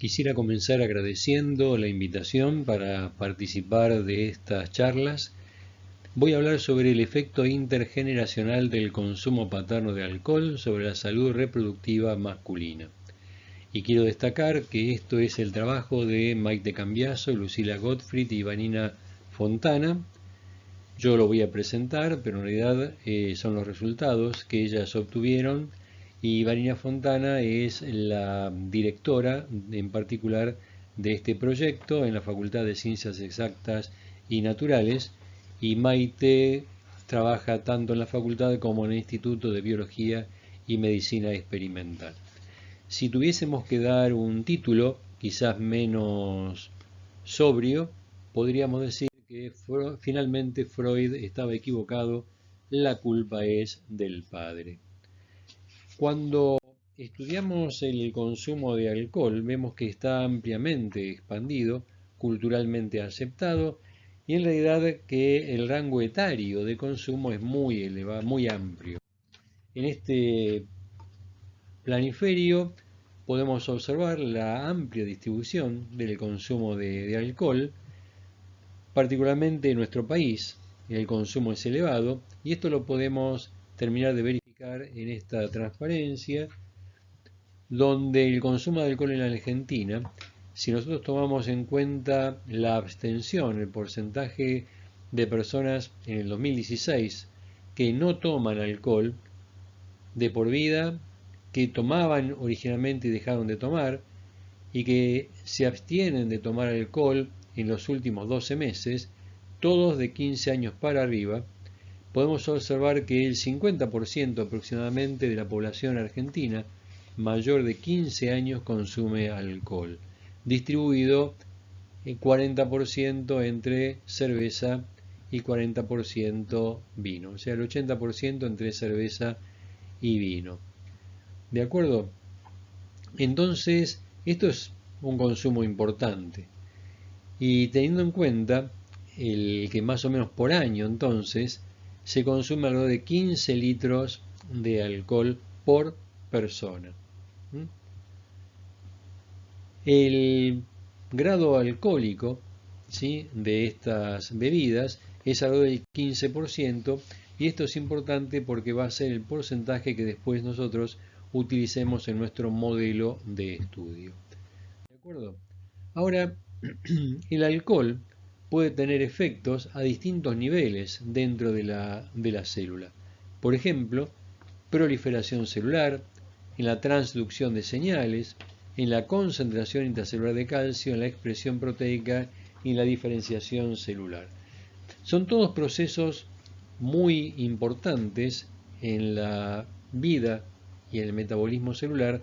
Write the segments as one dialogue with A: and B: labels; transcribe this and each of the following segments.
A: Quisiera comenzar agradeciendo la invitación para participar de estas charlas. Voy a hablar sobre el efecto intergeneracional del consumo paterno de alcohol sobre la salud reproductiva masculina. Y quiero destacar que esto es el trabajo de Maite Cambiaso, Lucila Gottfried y Vanina Fontana. Yo lo voy a presentar, pero en realidad son los resultados que ellas obtuvieron. Y Vanina Fontana es la directora en particular de este proyecto en la Facultad de Ciencias Exactas y Naturales, y Maite trabaja tanto en la facultad como en el Instituto de Biología y Medicina Experimental. Si tuviésemos que dar un título quizás menos sobrio, podríamos decir que finalmente Freud estaba equivocado, la culpa es del padre. Cuando estudiamos el consumo de alcohol, vemos que está ampliamente expandido, culturalmente aceptado, y en realidad que el rango etario de consumo es muy elevado, muy amplio. En este planiferio podemos observar la amplia distribución del consumo de alcohol, particularmente en nuestro país. El consumo es elevado y esto lo podemos terminar de verificar en esta transparencia, donde el consumo de alcohol en la Argentina, si nosotros tomamos en cuenta la abstención, el porcentaje de personas en el 2016 que no toman alcohol de por vida, que tomaban originalmente y dejaron de tomar, y que se abstienen de tomar alcohol en los últimos 12 meses, todos de 15 años para arriba, podemos observar que el 50% aproximadamente de la población argentina mayor de 15 años consume alcohol, distribuido en 40% entre cerveza y 40% vino, o sea, el 80% entre cerveza y vino. ¿De acuerdo? Entonces, esto es un consumo importante. Y teniendo en cuenta el que más o menos por año entonces se consume alrededor de 15 litros de alcohol por persona. El grado alcohólico, ¿sí?, de estas bebidas es alrededor del 15%, y esto es importante porque va a ser el porcentaje que después nosotros utilicemos en nuestro modelo de estudio. ¿De acuerdo? Ahora, el alcohol puede tener efectos a distintos niveles dentro de la célula. Por ejemplo, proliferación celular, en la transducción de señales, en la concentración intracelular de calcio, en la expresión proteica y en la diferenciación celular. Son todos procesos muy importantes en la vida y en el metabolismo celular.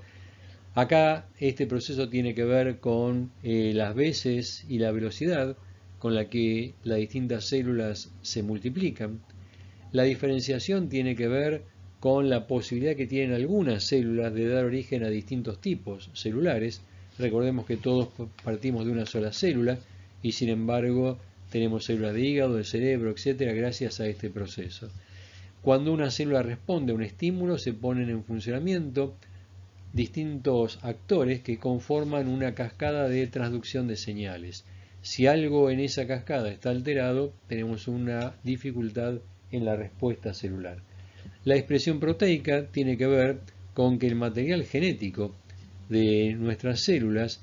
A: Acá este proceso tiene que ver con las veces y la velocidad con la que las distintas células se multiplican. La diferenciación tiene que ver con la posibilidad que tienen algunas células de dar origen a distintos tipos celulares. Recordemos que todos partimos de una sola célula y sin embargo tenemos células de hígado, de cerebro, etcétera, gracias a este proceso. Cuando una célula responde a un estímulo, se ponen en funcionamiento distintos actores que conforman una cascada de transducción de señales. Si algo en esa cascada está alterado, tenemos una dificultad en la respuesta celular. La expresión proteica tiene que ver con que el material genético de nuestras células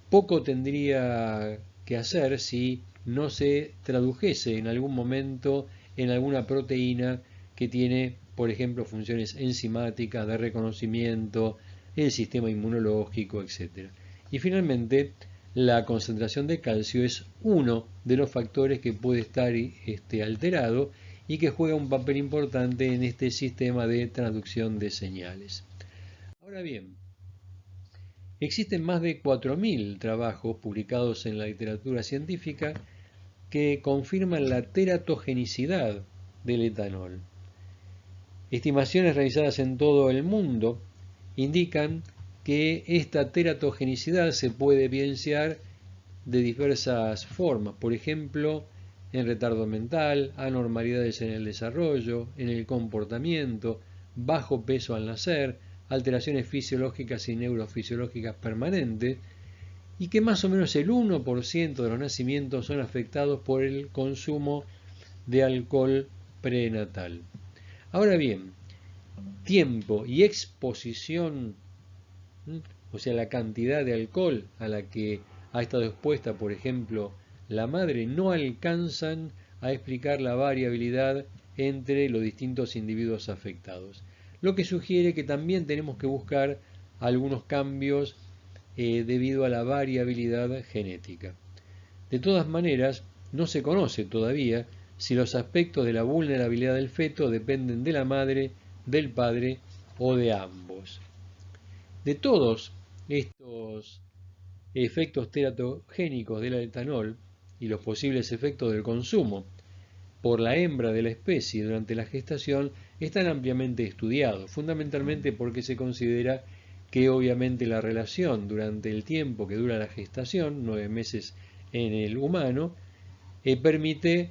A: poco tendría que hacer si no se tradujese en algún momento en alguna proteína que tiene, por ejemplo, funciones enzimáticas, de reconocimiento, el sistema inmunológico, etc. Y finalmente, la concentración de calcio es uno de los factores que puede estar alterado y que juega un papel importante en este sistema de transducción de señales. Ahora bien, existen más de 4.000 trabajos publicados en la literatura científica que confirman la teratogenicidad del etanol. Estimaciones realizadas en todo el mundo indican que esta teratogenicidad se puede evidenciar de diversas formas, por ejemplo, en retardo mental, anormalidades en el desarrollo, en el comportamiento, bajo peso al nacer, alteraciones fisiológicas y neurofisiológicas permanentes, y que más o menos el 1% de los nacimientos son afectados por el consumo de alcohol prenatal. Ahora bien, tiempo y exposición, o sea, la cantidad de alcohol a la que ha estado expuesta, por ejemplo, la madre, no alcanzan a explicar la variabilidad entre los distintos individuos afectados. Lo que sugiere que también tenemos que buscar algunos cambios debido a la variabilidad genética. De todas maneras, no se conoce todavía si los aspectos de la vulnerabilidad del feto dependen de la madre, del padre o de ambos. De todos estos efectos teratogénicos del etanol y los posibles efectos del consumo por la hembra de la especie durante la gestación están ampliamente estudiados, fundamentalmente porque se considera que obviamente la relación durante el tiempo que dura la gestación, 9 meses en el humano, permite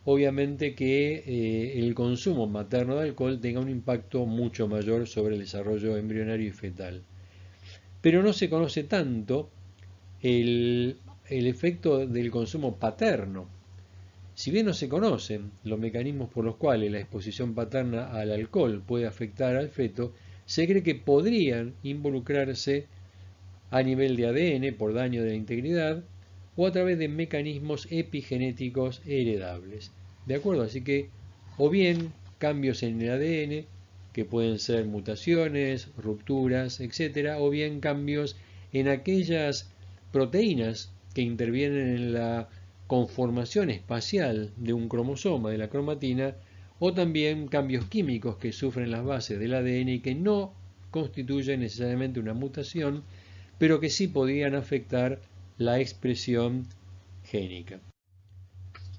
A: obviamente que el consumo materno de alcohol tenga un impacto mucho mayor sobre el desarrollo embrionario y fetal. Pero no se conoce tanto el efecto del consumo paterno. Si bien no se conocen los mecanismos por los cuales la exposición paterna al alcohol puede afectar al feto, se cree que podrían involucrarse a nivel de ADN por daño de la integridad o a través de mecanismos epigenéticos heredables. ¿De acuerdo? Así que o bien cambios en el ADN, que pueden ser mutaciones, rupturas, etc., o bien cambios en aquellas proteínas que intervienen en la conformación espacial de un cromosoma, de la cromatina, o también cambios químicos que sufren las bases del ADN y que no constituyen necesariamente una mutación, pero que sí podían afectar la expresión génica.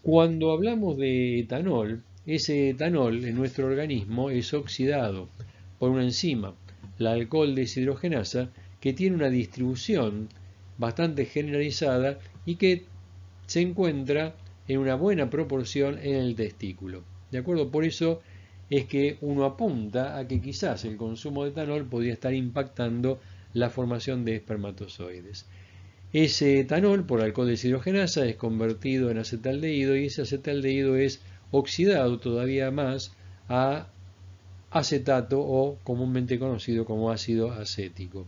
A: Cuando hablamos de etanol, ese etanol en nuestro organismo es oxidado por una enzima, la alcohol deshidrogenasa, que tiene una distribución bastante generalizada y que se encuentra en una buena proporción en el testículo. ¿De acuerdo? Por eso es que uno apunta a que quizás el consumo de etanol podría estar impactando la formación de espermatozoides. Ese etanol, por alcohol deshidrogenasa, es convertido en acetaldehído y ese acetaldehído es oxidado todavía más a acetato o comúnmente conocido como ácido acético.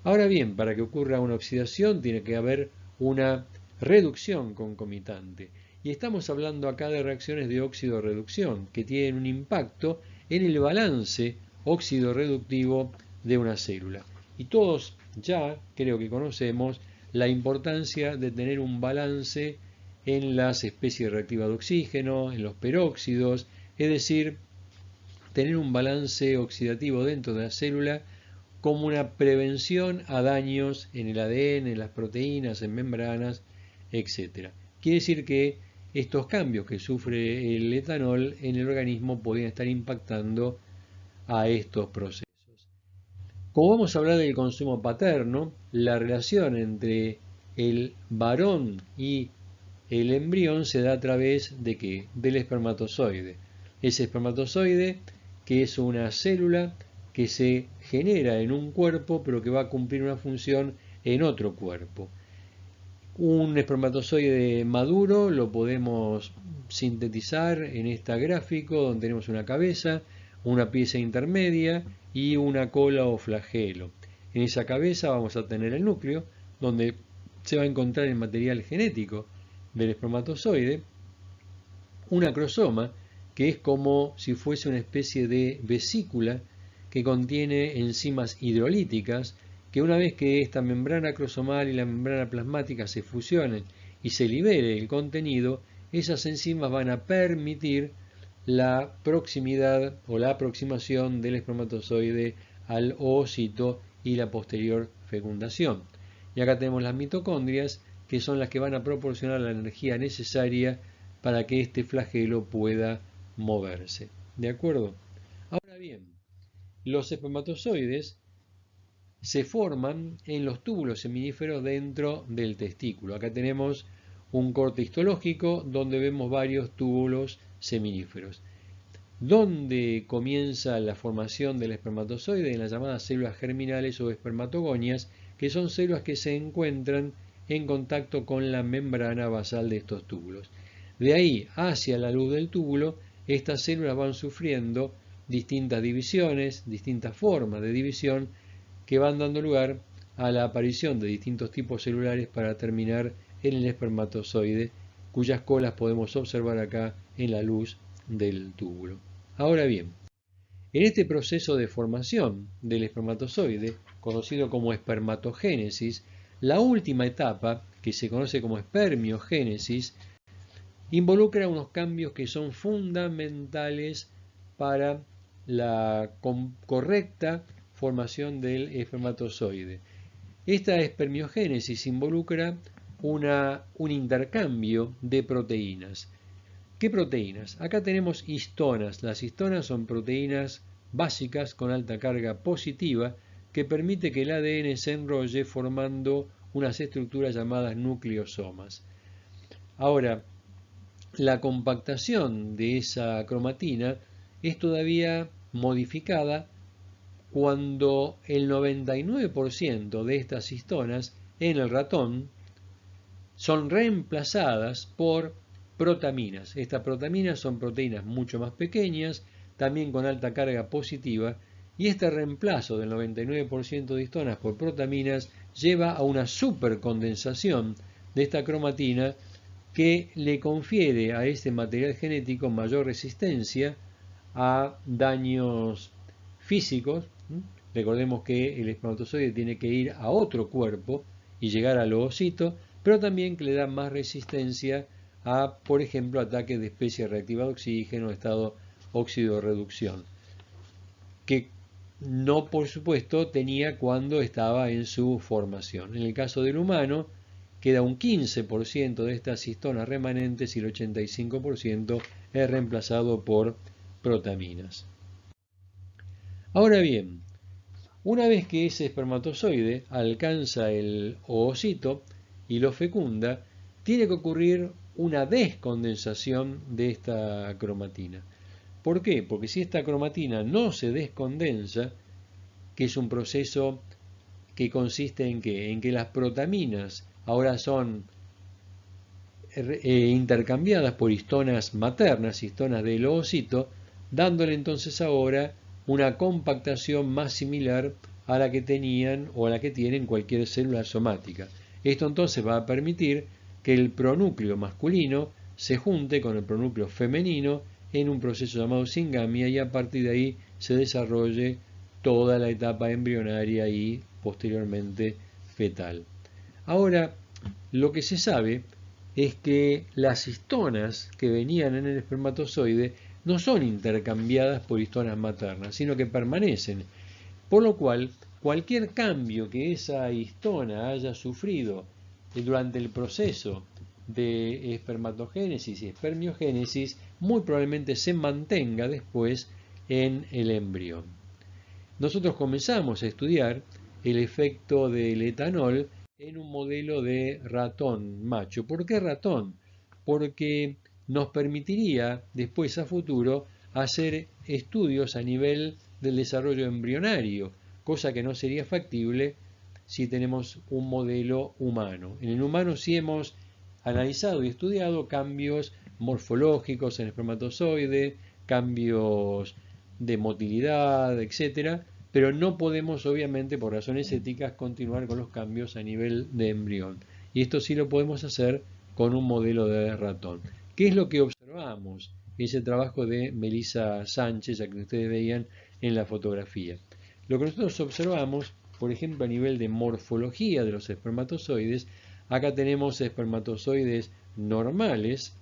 A: Ahora bien, para que ocurra una oxidación tiene que haber una reducción concomitante. Y estamos hablando acá de reacciones de óxido-reducción que tienen un impacto en el balance óxido-reductivo de una célula. Y todos ya creo que conocemos la importancia de tener un balance en las especies reactivas de oxígeno, en los peróxidos, es decir, tener un balance oxidativo dentro de la célula como una prevención a daños en el ADN, en las proteínas, en membranas, etc. Quiere decir que estos cambios que sufre el etanol en el organismo podrían estar impactando a estos procesos. Como vamos a hablar del consumo paterno, la relación entre el varón y el embrión se da a través de ¿qué? Del espermatozoide. Ese espermatozoide que es una célula que se genera en un cuerpo pero que va a cumplir una función en otro cuerpo. Un espermatozoide maduro lo podemos sintetizar en este gráfico donde tenemos una cabeza, una pieza intermedia y una cola o flagelo. En esa cabeza vamos a tener el núcleo donde se va a encontrar el material genético del espermatozoide, un acrosoma que es como si fuese una especie de vesícula que contiene enzimas hidrolíticas que una vez que esta membrana acrosomal y la membrana plasmática se fusionen y se libere el contenido, esas enzimas van a permitir la proximidad o la aproximación del espermatozoide al ovocito y la posterior fecundación. Y acá tenemos las mitocondrias, que son las que van a proporcionar la energía necesaria para que este flagelo pueda moverse. ¿De acuerdo? Ahora bien, los espermatozoides se forman en los túbulos seminíferos dentro del testículo. Acá tenemos un corte histológico donde vemos varios túbulos seminíferos. ¿Dónde comienza la formación del espermatozoide? En las llamadas células germinales o espermatogonias, que son células que se encuentran en contacto con la membrana basal de estos túbulos. De ahí hacia la luz del túbulo, estas células van sufriendo distintas divisiones, distintas formas de división que van dando lugar a la aparición de distintos tipos celulares para terminar en el espermatozoide, cuyas colas podemos observar acá en la luz del túbulo. Ahora bien, en este proceso de formación del espermatozoide, conocido como espermatogénesis, la última etapa, que se conoce como espermiogénesis, involucra unos cambios que son fundamentales para la correcta formación del espermatozoide. Esta espermiogénesis involucra un intercambio de proteínas. ¿Qué proteínas? Acá tenemos histonas. Las histonas son proteínas básicas con alta carga positiva que permite que el ADN se enrolle formando unas estructuras llamadas nucleosomas. Ahora, la compactación de esa cromatina es todavía modificada cuando el 99% de estas histonas en el ratón son reemplazadas por protaminas. Estas protaminas son proteínas mucho más pequeñas, también con alta carga positiva, y este reemplazo del 99% de histonas por protaminas lleva a una supercondensación de esta cromatina que le confiere a este material genético mayor resistencia a daños físicos. Recordemos que el espermatozoide tiene que ir a otro cuerpo y llegar al ovocito, pero también que le da más resistencia a, por ejemplo, ataques de especie reactiva de oxígeno, estado óxido-reducción, que no, por supuesto, tenía cuando estaba en su formación. En el caso del humano, queda un 15% de estas histonas remanentes y el 85% es reemplazado por protaminas. Ahora bien, una vez que ese espermatozoide alcanza el ovocito y lo fecunda, tiene que ocurrir una descondensación de esta cromatina. ¿Por qué? Porque si esta cromatina no se descondensa, que es un proceso que consiste en ¿qué? En que las protaminas ahora son intercambiadas por histonas maternas, histonas del ovocito, dándole entonces ahora una compactación más similar a la que tenían o a la que tienen cualquier célula somática. Esto entonces va a permitir que el pronúcleo masculino se junte con el pronúcleo femenino en un proceso llamado singamia y a partir de ahí se desarrolle toda la etapa embrionaria y posteriormente fetal. Ahora, lo que se sabe es que las histonas que venían en el espermatozoide no son intercambiadas por histonas maternas, sino que permanecen, por lo cual cualquier cambio que esa histona haya sufrido durante el proceso de espermatogénesis y espermiogénesis muy probablemente se mantenga después en el embrión. Nosotros comenzamos a estudiar el efecto del etanol en un modelo de ratón macho. ¿Por qué ratón? Porque nos permitiría después a futuro hacer estudios a nivel del desarrollo embrionario, cosa que no sería factible si tenemos un modelo humano. En el humano sí hemos analizado y estudiado cambios morfológicos en el espermatozoide, cambios de motilidad, etcétera, pero no podemos obviamente por razones éticas continuar con los cambios a nivel de embrión. Y esto sí lo podemos hacer con un modelo de ratón. ¿Qué es lo que observamos? Ese trabajo de Melissa Sánchez, a que ustedes veían en la fotografía. Lo que nosotros observamos, por ejemplo, a nivel de morfología de los espermatozoides, acá tenemos espermatozoides normales,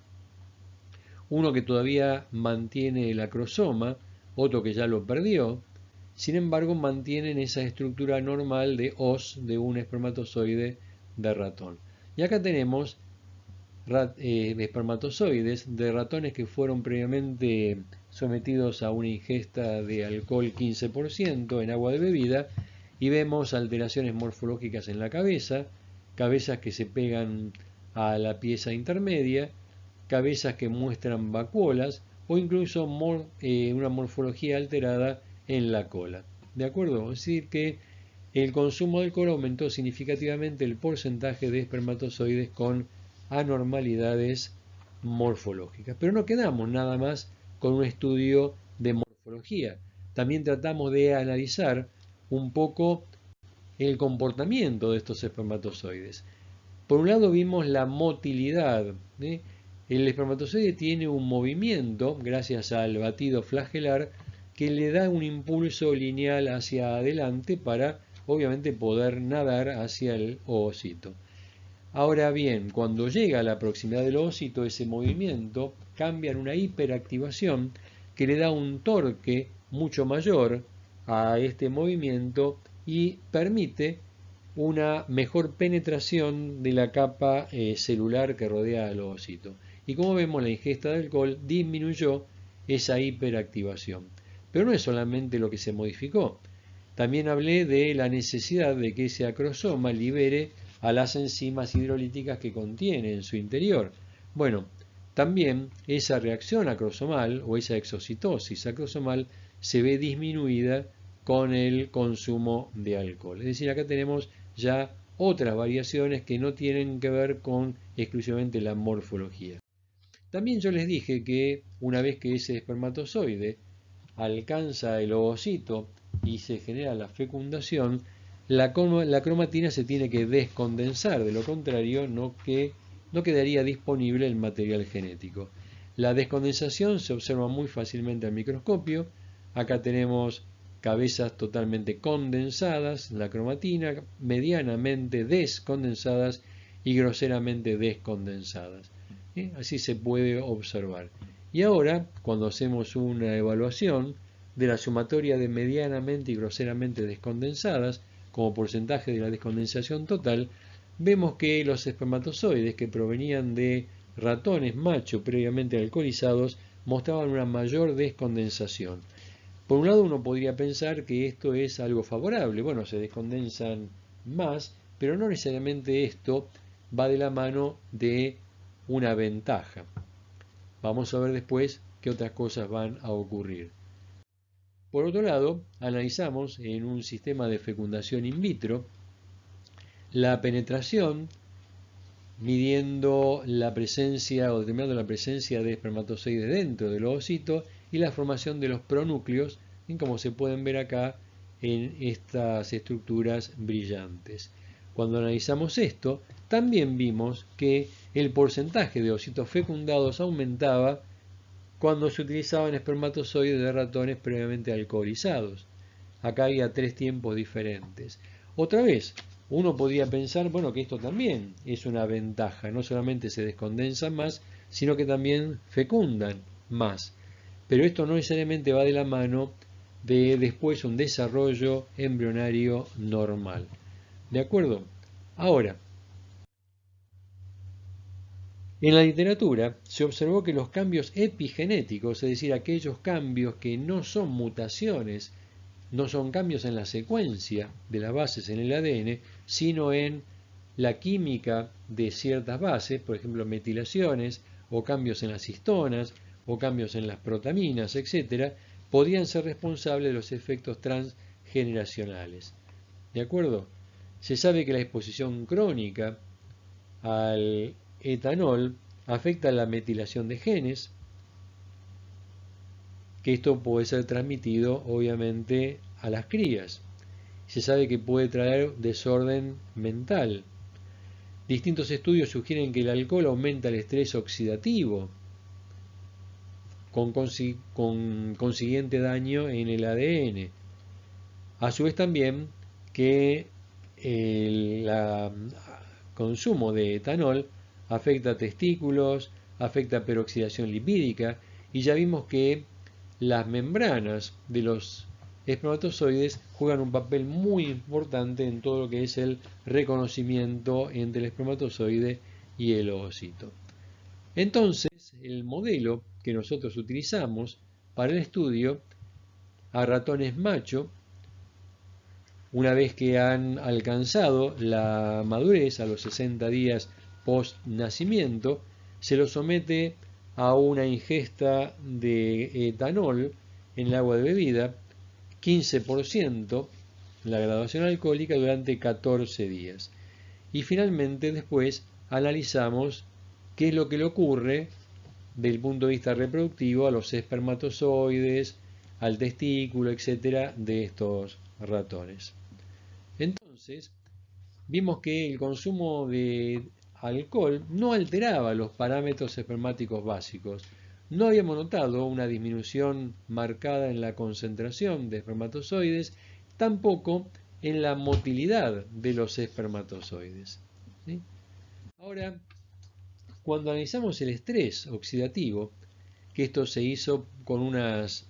A: uno que todavía mantiene el acrosoma, otro que ya lo perdió, sin embargo mantienen esa estructura normal de os de un espermatozoide de ratón. Y acá tenemos espermatozoides de ratones que fueron previamente sometidos a una ingesta de alcohol 15% en agua de bebida y vemos alteraciones morfológicas en la cabeza, cabezas que se pegan a la pieza intermedia, cabezas que muestran vacuolas o incluso una morfología alterada en la cola. ¿De acuerdo? Es decir, que el consumo de alcohol aumentó significativamente el porcentaje de espermatozoides con anormalidades morfológicas. Pero no quedamos nada más con un estudio de morfología. También tratamos de analizar un poco el comportamiento de estos espermatozoides. Por un lado vimos la motilidad. El espermatozoide tiene un movimiento, gracias al batido flagelar, que le da un impulso lineal hacia adelante para, obviamente, poder nadar hacia el ovocito. Ahora bien, cuando llega a la proximidad del ovocito, ese movimiento cambia en una hiperactivación que le da un torque mucho mayor a este movimiento y permite una mejor penetración de la capa celular que rodea al ovocito. Y como vemos, la ingesta de alcohol disminuyó esa hiperactivación. Pero no es solamente lo que se modificó. También hablé de la necesidad de que ese acrosoma libere a las enzimas hidrolíticas que contiene en su interior. Bueno, también esa reacción acrosomal o esa exocitosis acrosomal se ve disminuida con el consumo de alcohol. Es decir, acá tenemos ya otras variaciones que no tienen que ver con exclusivamente la morfología. También yo les dije que una vez que ese espermatozoide alcanza el ovocito y se genera la fecundación, la cromatina se tiene que descondensar, de lo contrario no quedaría disponible el material genético. La descondensación se observa muy fácilmente al microscopio. Acá tenemos cabezas totalmente condensadas, la cromatina, medianamente descondensadas y groseramente descondensadas. Así se puede observar. Y ahora, cuando hacemos una evaluación de la sumatoria de medianamente y groseramente descondensadas, como porcentaje de la descondensación total, vemos que los espermatozoides que provenían de ratones macho previamente alcoholizados mostraban una mayor descondensación. Por un lado uno podría pensar que esto es algo favorable, bueno, se descondensan más, pero no necesariamente esto va de la mano de una ventaja. Vamos a ver después qué otras cosas van a ocurrir. Por otro lado, analizamos en un sistema de fecundación in vitro la penetración midiendo la presencia o determinando la presencia de espermatozoides dentro del ovocito y la formación de los pronúcleos, como se pueden ver acá en estas estructuras brillantes. Cuando analizamos esto, también vimos que el porcentaje de ovocitos fecundados aumentaba cuando se utilizaban espermatozoides de ratones previamente alcoholizados. Acá había 3 tiempos diferentes. Otra vez, uno podía pensar, bueno, que esto también es una ventaja, no solamente se descondensan más, sino que también fecundan más. Pero esto no necesariamente va de la mano de después un desarrollo embrionario normal. ¿De acuerdo? Ahora, en la literatura se observó que los cambios epigenéticos, es decir, aquellos cambios que no son mutaciones, no son cambios en la secuencia de las bases en el ADN, sino en la química de ciertas bases, por ejemplo, metilaciones, o cambios en las histonas, o cambios en las protaminas, etc., podrían ser responsables de los efectos transgeneracionales. ¿De acuerdo? Se sabe que la exposición crónica al etanol afecta la metilación de genes, que esto puede ser transmitido obviamente a las crías. Se sabe que puede traer desorden mental. Distintos estudios sugieren que el alcohol aumenta el estrés oxidativo, con consiguiente daño en el ADN. A su vez también que el consumo de etanol afecta testículos, afecta peroxidación lipídica, y ya vimos que las membranas de los espermatozoides juegan un papel muy importante en todo lo que es el reconocimiento entre el espermatozoide y el ovocito. Entonces, el modelo que nosotros utilizamos para el estudio a ratones macho, una vez que han alcanzado la madurez a los 60 días post nacimiento, se los somete a una ingesta de etanol en el agua de bebida, 15%, la graduación alcohólica durante 14 días. Y finalmente después analizamos qué es lo que le ocurre del punto de vista reproductivo a los espermatozoides, al testículo, etcétera, de estos ratones. Entonces, vimos que el consumo de alcohol no alteraba los parámetros espermáticos básicos. No habíamos notado una disminución marcada en la concentración de espermatozoides, tampoco en la motilidad de los espermatozoides. ¿Sí? Ahora, cuando analizamos el estrés oxidativo, que esto se hizo con unos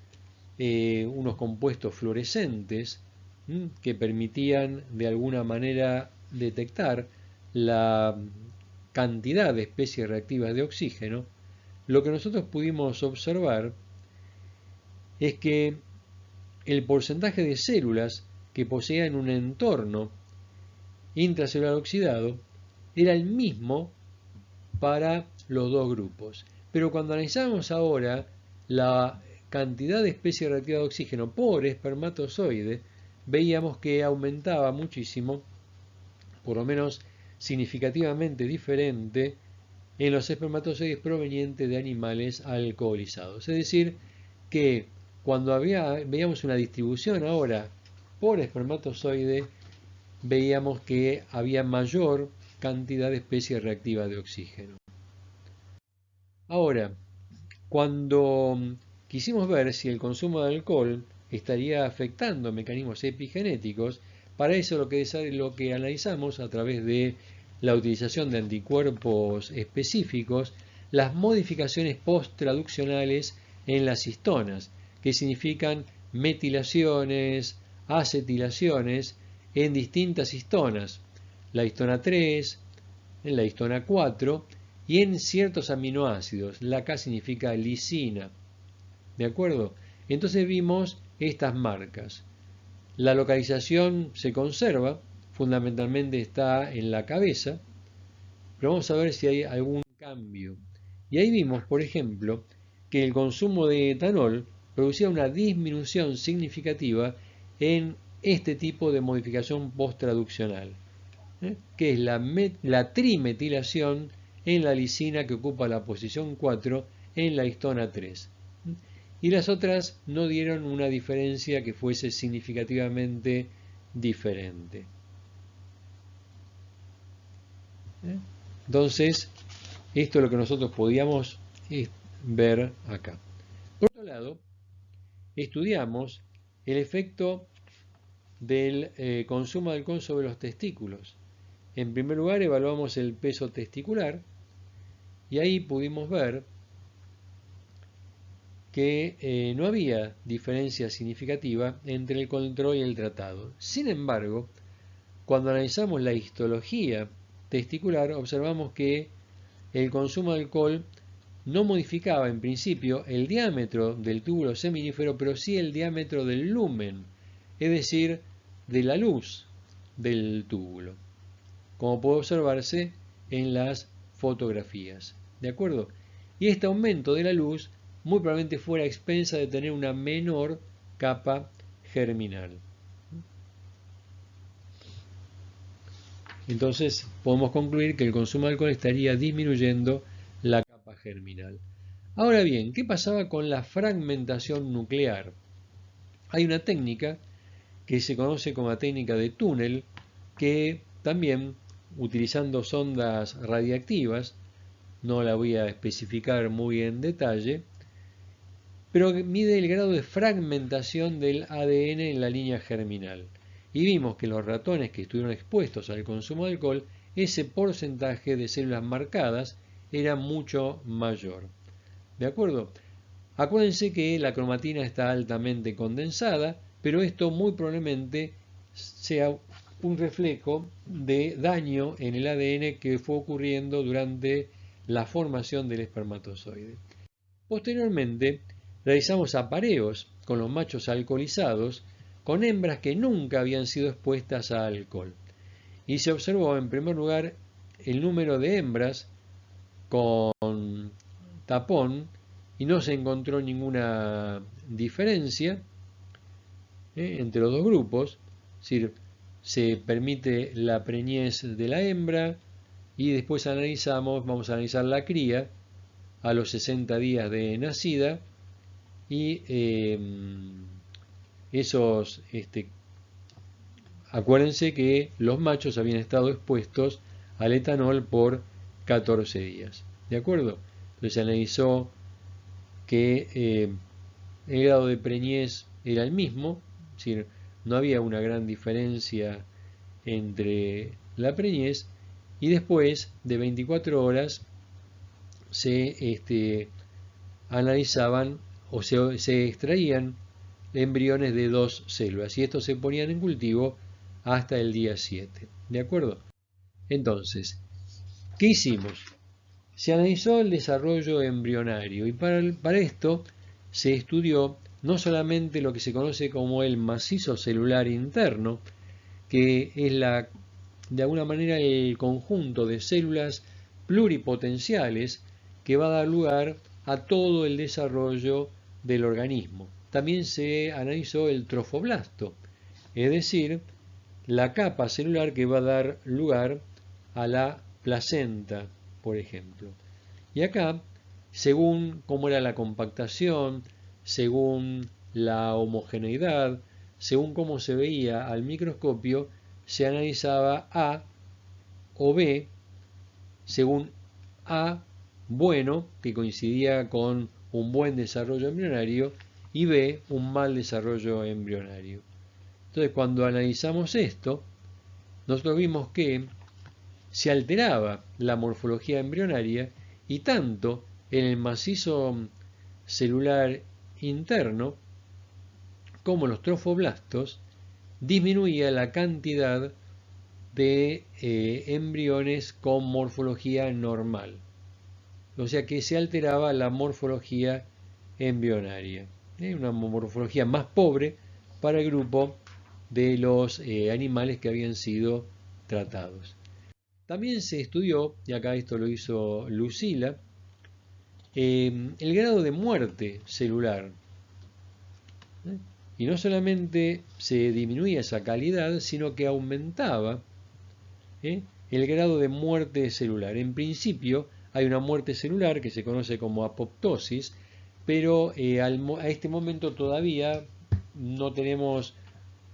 A: compuestos fluorescentes que permitían de alguna manera detectar la cantidad de especies reactivas de oxígeno, lo que nosotros pudimos observar es que el porcentaje de células que poseían un entorno intracelular oxidado era el mismo para los dos grupos. Pero cuando analizamos ahora la cantidad de especies reactivas de oxígeno por espermatozoide, veíamos que aumentaba muchísimo, por lo menos significativamente diferente, en los espermatozoides provenientes de animales alcoholizados. Es decir, que cuando veíamos una distribución ahora por espermatozoide, veíamos que había mayor cantidad de especies reactivas de oxígeno. Ahora, cuando quisimos ver si el consumo de alcohol estaría afectando mecanismos epigenéticos, para eso lo que analizamos a través de la utilización de anticuerpos específicos, las modificaciones post-traduccionales en las histonas, que significan metilaciones, acetilaciones en distintas histonas, la histona 3, en la histona 4 y en ciertos aminoácidos. La K significa lisina. ¿De acuerdo? Entonces vimos estas marcas. La localización se conserva, fundamentalmente está en la cabeza, pero vamos a ver si hay algún cambio. Y ahí vimos, por ejemplo, que el consumo de etanol producía una disminución significativa en este tipo de modificación post-traduccional, que es la trimetilación en la lisina que ocupa la posición 4 en la histona 3. Y las otras no dieron una diferencia que fuese significativamente diferente. Entonces, esto es lo que nosotros podíamos ver acá. Por otro lado, estudiamos el efecto del consumo de alcohol sobre los testículos. En primer lugar, evaluamos el peso testicular y ahí pudimos ver que no había diferencia significativa entre el control y el tratado. Sin embargo, cuando analizamos la histología testicular, observamos que el consumo de alcohol no modificaba en principio el diámetro del túbulo seminífero, pero sí el diámetro del lumen, es decir, de la luz del túbulo, como puede observarse en las fotografías. ¿De acuerdo? Y este aumento de la luz muy probablemente fuera a expensa de tener una menor capa germinal. Entonces podemos concluir que el consumo de alcohol estaría disminuyendo la capa germinal. Ahora bien, ¿qué pasaba con la fragmentación nuclear? Hay una técnica que se conoce como la técnica de túnel, que también, utilizando sondas radiactivas, no la voy a especificar muy en detalle, pero mide el grado de fragmentación del ADN en la línea germinal. Y vimos que los ratones que estuvieron expuestos al consumo de alcohol, ese porcentaje de células marcadas era mucho mayor. ¿De acuerdo? Acuérdense que la cromatina está altamente condensada, pero esto muy probablemente sea un reflejo de daño en el ADN que fue ocurriendo durante la formación del espermatozoide. Posteriormente, realizamos apareos con los machos alcoholizados con hembras que nunca habían sido expuestas a alcohol. Y se observó en primer lugar el número de hembras con tapón y no se encontró ninguna diferencia entre los dos grupos. Es decir, se permite la preñez de la hembra y después vamos a analizar la cría a los 60 días de nacida y acuérdense que los machos habían estado expuestos al etanol por 14 días. ¿De acuerdo? Entonces se analizó que el grado de preñez era el mismo, es decir, no había una gran diferencia entre la preñez, y después de 24 horas se analizaban o se extraían embriones de 2 células y estos se ponían en cultivo hasta el día 7. ¿De acuerdo? Entonces, ¿qué hicimos? Se analizó el desarrollo embrionario y para esto se estudió no solamente lo que se conoce como el macizo celular interno, que es de alguna manera el conjunto de células pluripotenciales que va a dar lugar a todo el desarrollo del organismo. También se analizó el trofoblasto, es decir, la capa celular que va a dar lugar a la placenta, por ejemplo. Y acá, según cómo era la compactación, según la homogeneidad, según cómo se veía al microscopio, se analizaba A o B, según A, bueno, que coincidía con un buen desarrollo embrionario, y B, un mal desarrollo embrionario. Entonces, cuando analizamos esto, nosotros vimos que se alteraba la morfología embrionaria y tanto en el macizo celular interno como los trofoblastos disminuía la cantidad de embriones con morfología normal. O sea que se alteraba la morfología embrionaria. Una morfología más pobre para el grupo de los animales que habían sido tratados. También se estudió, y acá esto lo hizo Lucila, el grado de muerte celular. Y no solamente se disminuía esa calidad, sino que aumentaba el grado de muerte celular. En principio hay una muerte celular que se conoce como apoptosis, pero a este momento todavía no tenemos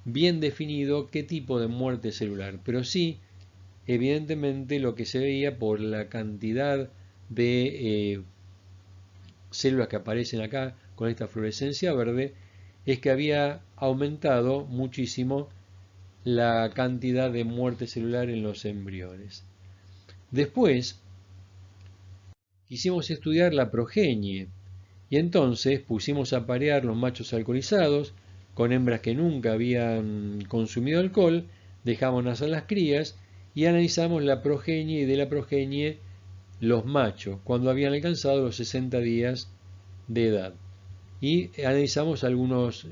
A: bien definido qué tipo de muerte celular, pero sí, evidentemente lo que se veía por la cantidad de células que aparecen acá con esta fluorescencia verde, es que había aumentado muchísimo la cantidad de muerte celular en los embriones. Después, quisimos estudiar la progenie y entonces pusimos a parear los machos alcoholizados con hembras que nunca habían consumido alcohol, dejamos nacer las crías y analizamos la progenie y de la progenie los machos cuando habían alcanzado los 60 días de edad. Y analizamos algunos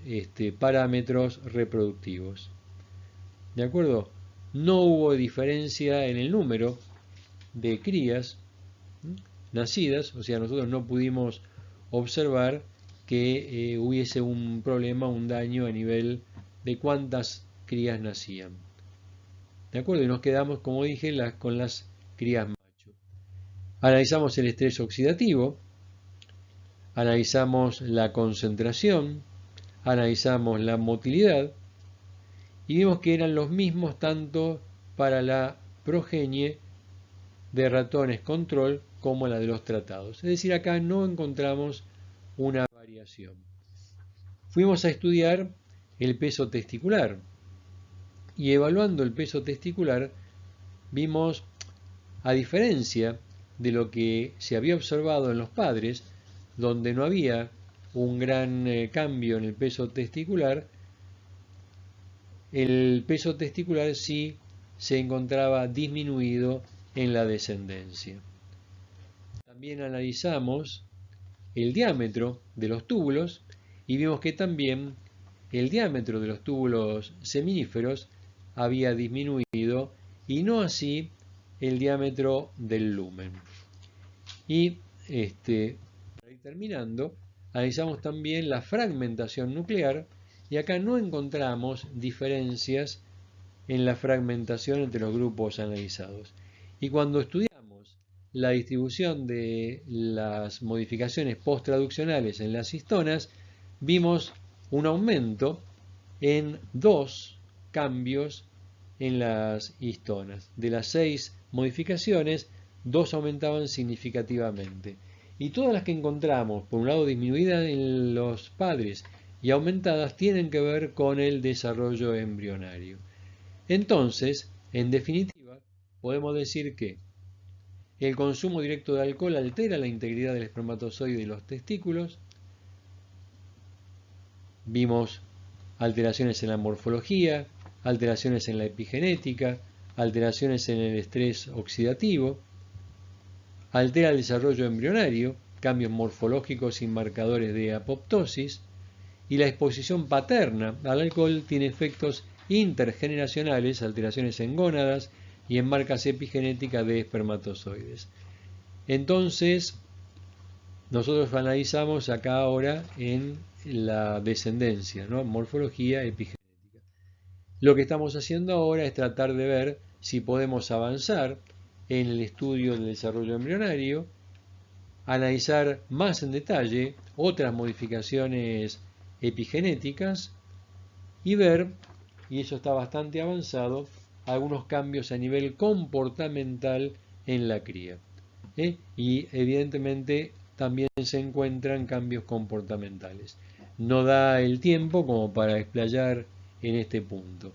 A: parámetros reproductivos. ¿De acuerdo? No hubo diferencia en el número de crías nacidas, o sea, nosotros no pudimos observar que hubiese un problema, un daño a nivel de cuántas crías nacían. ¿De acuerdo? Y nos quedamos, como dije, con las crías macho. Analizamos el estrés oxidativo, analizamos la concentración, analizamos la motilidad y vimos que eran los mismos tanto para la progenie de ratones control como la de los tratados. Es decir, acá no encontramos una variación. Fuimos a estudiar el peso testicular y evaluando el peso testicular vimos, a diferencia de lo que se había observado en los padres, donde no había un gran cambio en el peso testicular, el peso testicular sí se encontraba disminuido en la descendencia. También analizamos el diámetro de los túbulos y vimos que también el diámetro de los túbulos seminíferos había disminuido y no así el diámetro del lumen. Y para ir terminando, analizamos también la fragmentación nuclear y acá no encontramos diferencias en la fragmentación entre los grupos analizados. Y cuando estudiamos la distribución de las modificaciones post-traduccionales en las histonas, vimos un aumento en 2 cambios en las histonas. De las 6 modificaciones, 2 aumentaban significativamente. Y todas las que encontramos, por un lado disminuidas en los padres y aumentadas, tienen que ver con el desarrollo embrionario. Entonces, en definitiva, podemos decir que el consumo directo de alcohol altera la integridad del espermatozoide y los testículos. Vimos alteraciones en la morfología, alteraciones en la epigenética, alteraciones en el estrés oxidativo, altera el desarrollo embrionario, cambios morfológicos y marcadores de apoptosis, y la exposición paterna al alcohol tiene efectos intergeneracionales, alteraciones en gónadas y en marcas epigenéticas de espermatozoides. Entonces, nosotros analizamos acá ahora en la descendencia, ¿no? Morfología epigenética. Lo que estamos haciendo ahora es tratar de ver si podemos avanzar en el estudio del desarrollo embrionario, analizar más en detalle otras modificaciones epigenéticas y ver, y eso está bastante avanzado, algunos cambios a nivel comportamental en la cría. Y evidentemente también se encuentran cambios comportamentales. No da el tiempo como para explayar en este punto.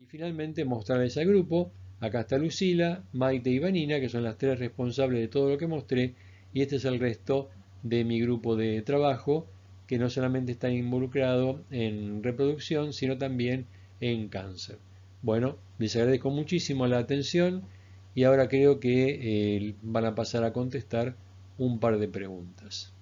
A: Y finalmente mostrarles al grupo, acá está Lucila, Maite y Vanina, que son las 3 responsables de todo lo que mostré, y este es el resto de mi grupo de trabajo, que no solamente está involucrado en reproducción, sino también en cáncer. Bueno, les agradezco muchísimo la atención y ahora creo que van a pasar a contestar un par de preguntas.